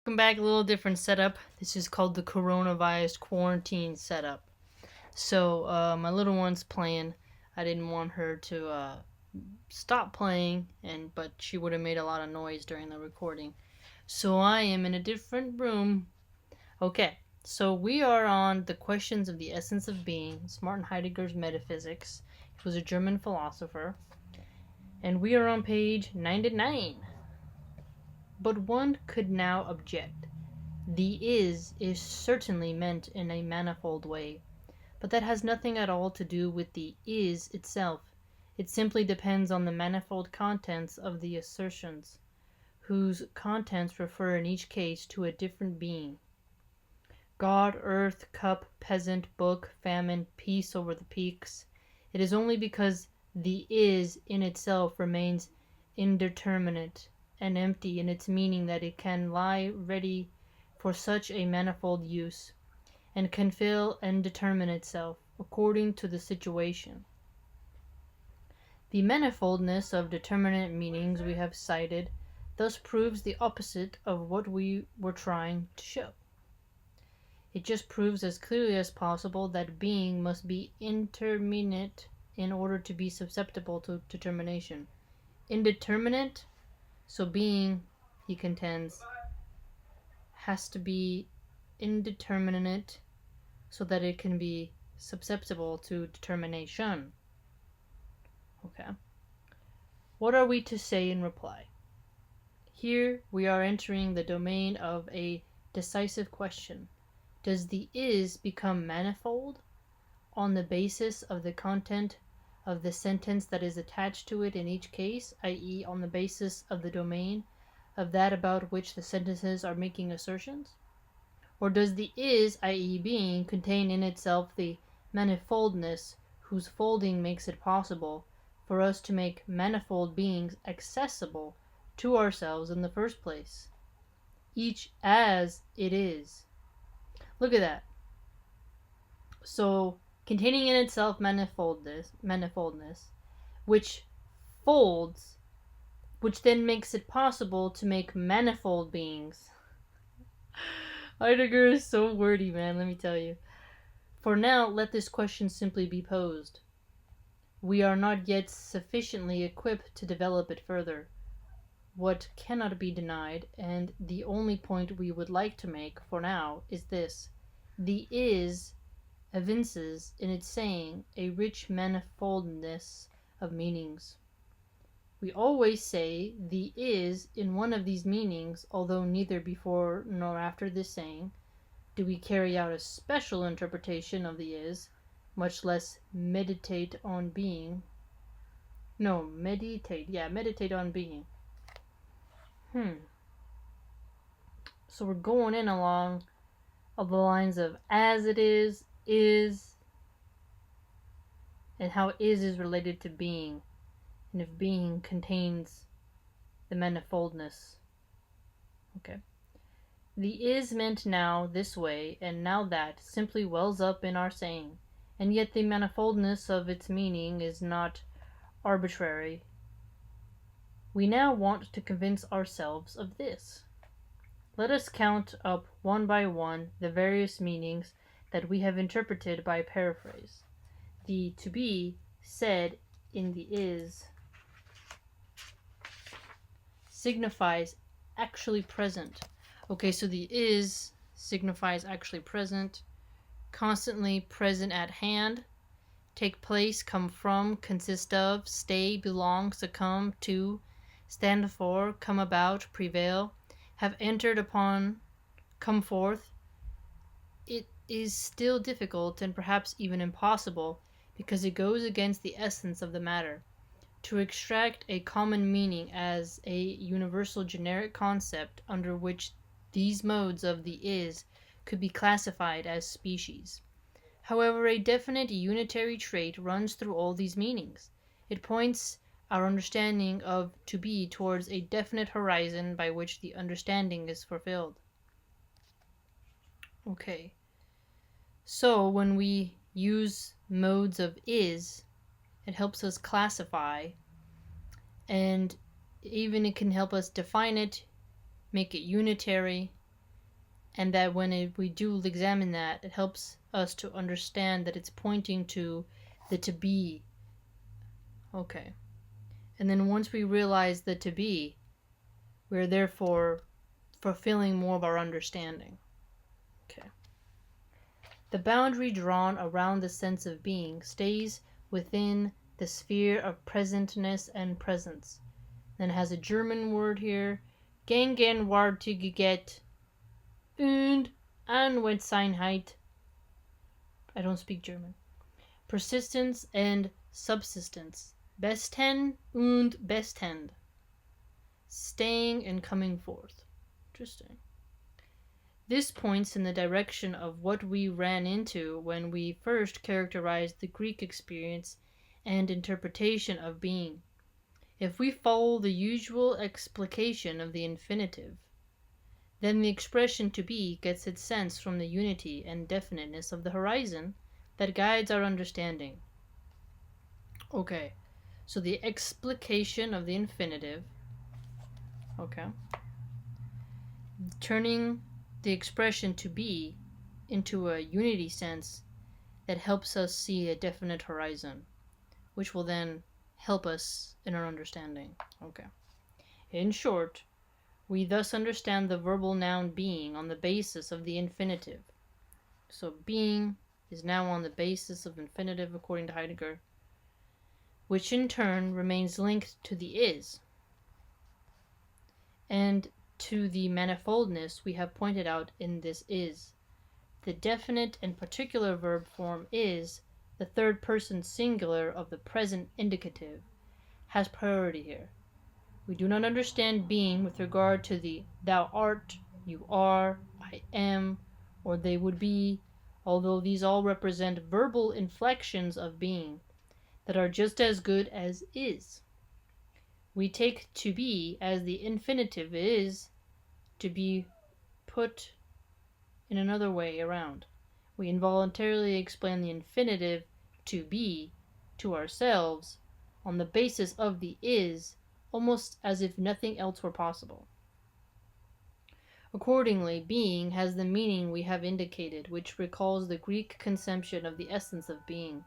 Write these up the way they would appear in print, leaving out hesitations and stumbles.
Welcome back, a little different setup. This is called the coronavirus quarantine setup. So, my little one's playing. I didn't want her to stop playing, but she would have made a lot of noise during the recording. So I am in a different room. Okay, so we are on the questions of the essence of being, Martin Heidegger's Metaphysics. He was a German philosopher. And we are on page 99. But one could now object. The is certainly meant in a manifold way, but that has nothing at all to do with the is itself. It simply depends on the manifold contents of the assertions, whose contents refer in each case to a different being. God, earth, cup, peasant, book, famine, peace over the peaks. It is only because the is in itself remains indeterminate and empty in its meaning that it can lie ready for such a manifold use, and can fill and determine itself according to the situation. The manifoldness of determinate meanings we have cited thus proves the opposite of what we were trying to show. It just proves as clearly as possible that being must be indeterminate in order to be susceptible to determination. Indeterminate, so being, he contends, has to be indeterminate so that it can be susceptible to determination. Okay. What are we to say in reply? Here we are entering the domain of a decisive question. Does the is become manifold on the basis of the content of the sentence that is attached to it in each case, i.e., on the basis of the domain of that about which the sentences are making assertions? Or does the is, i.e., being, contain in itself the manifoldness whose folding makes it possible for us to make manifold beings accessible to ourselves in the first place, each as it is? Look at that. So, containing in itself manifoldness, which folds, which then makes it possible to make manifold beings. Heidegger is so wordy, man, let me tell you. For now, let this question simply be posed. We are not yet sufficiently equipped to develop it further. What cannot be denied, and the only point we would like to make for now, is this. The is evinces in its saying a rich manifoldness of meanings. We always say the is in one of these meanings, although neither before nor after this saying do we carry out a special interpretation of the is, much less meditate on being. No, meditate. Yeah, meditate on being. So we're going in along the lines of as it is, and how is related to being, and if being contains the manifoldness. Okay. The is meant now this way and now that simply wells up in our saying, and yet the manifoldness of its meaning is not arbitrary. We now want to convince ourselves of this. Let us count up one by one the various meanings that we have interpreted by paraphrase. The to be said in the is signifies actually present. Okay, so the is signifies actually present, constantly present at hand, take place, come from, consist of, stay, belong, succumb to, stand for, come about, prevail, have entered upon, come forth. It is still difficult and perhaps even impossible, because it goes against the essence of the matter, to extract a common meaning as a universal generic concept under which these modes of the is could be classified as species. However, a definite unitary trait runs through all these meanings. It points our understanding of to be towards a definite horizon by which the understanding is fulfilled. Okay. So when we use modes of is, it helps us classify, and even it can help us define it, make it unitary, and that when we do examine that, it helps us to understand that it's pointing to the to be. Okay. And then once we realize the to be, we're therefore fulfilling more of our understanding. Okay. The boundary drawn around the sense of being stays within the sphere of presentness and presence. Then it has a German word here, Gegenwärtigkeit und Anwesenheit. I don't speak German. Persistence and subsistence. Besten und bestend. Staying and coming forth. Interesting. This points in the direction of what we ran into when we first characterized the Greek experience and interpretation of being. If we follow the usual explication of the infinitive, then the expression to be gets its sense from the unity and definiteness of the horizon that guides our understanding. Okay, so the explication of the infinitive, okay, turning the expression to be into a unity sense that helps us see a definite horizon, which will then help us in our understanding. Okay. In short, we thus understand the verbal noun being on the basis of the infinitive. So being is now on the basis of infinitive according to Heidegger, which in turn remains linked to the is and to the manifoldness we have pointed out in this is. The definite and particular verb form is, the third person singular of the present indicative, has priority here. We do not understand being with regard to the thou art, you are, I am, or they would be, although these all represent verbal inflections of being that are just as good as is. We take to be as the infinitive is to be put in another way around. We involuntarily explain the infinitive to be to ourselves on the basis of the is, almost as if nothing else were possible. Accordingly, being has the meaning we have indicated, which recalls the Greek conception of the essence of being.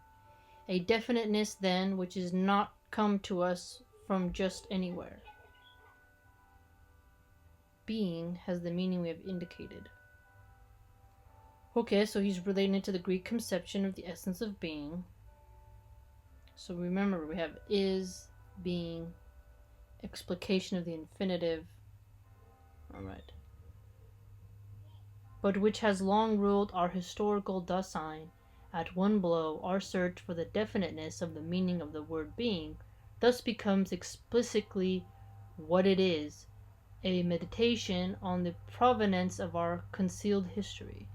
A definiteness, then, which is not come to us from just anywhere. Being has the meaning we have indicated. Okay, so he's relating it to the Greek conception of the essence of being. So remember, we have is, being, explication of the infinitive. Alright. But which has long ruled our historical Dasein. At one blow, our search for the definiteness of the meaning of the word being thus becomes explicitly what it is, a meditation on the provenance of our concealed history.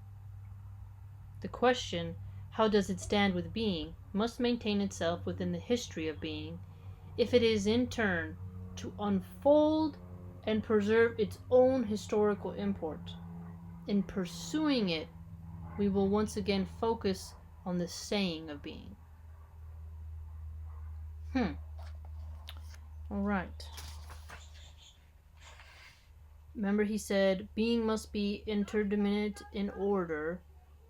The question, how does it stand with being, must maintain itself within the history of being, if it is in turn to unfold and preserve its own historical import. In pursuing it, we will once again focus on the saying of being. Alright. Remember he said, being must be interdeterminate in order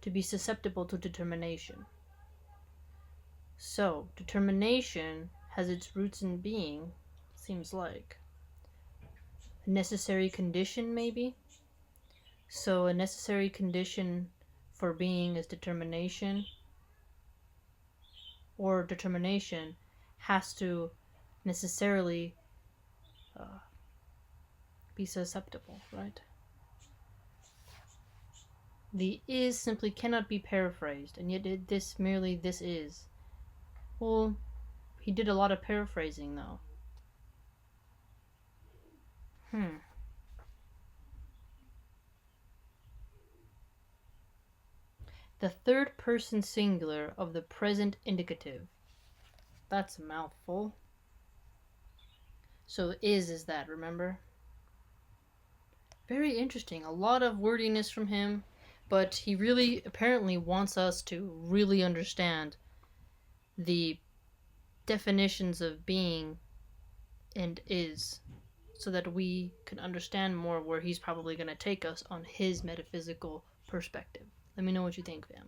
to be susceptible to determination. So, determination has its roots in being, seems like. A necessary condition, maybe? So, a necessary condition for being is determination, or determination has to necessarily be susceptible, right? The is simply cannot be paraphrased, and yet this is. Well, he did a lot of paraphrasing, though. The third person singular of the present indicative. That's a mouthful. So is that, remember? Very interesting. A lot of wordiness from him, but he really apparently wants us to really understand the definitions of being and is. so that we can understand more where he's probably going to take us on his metaphysical perspective. Let me know what you think, Van.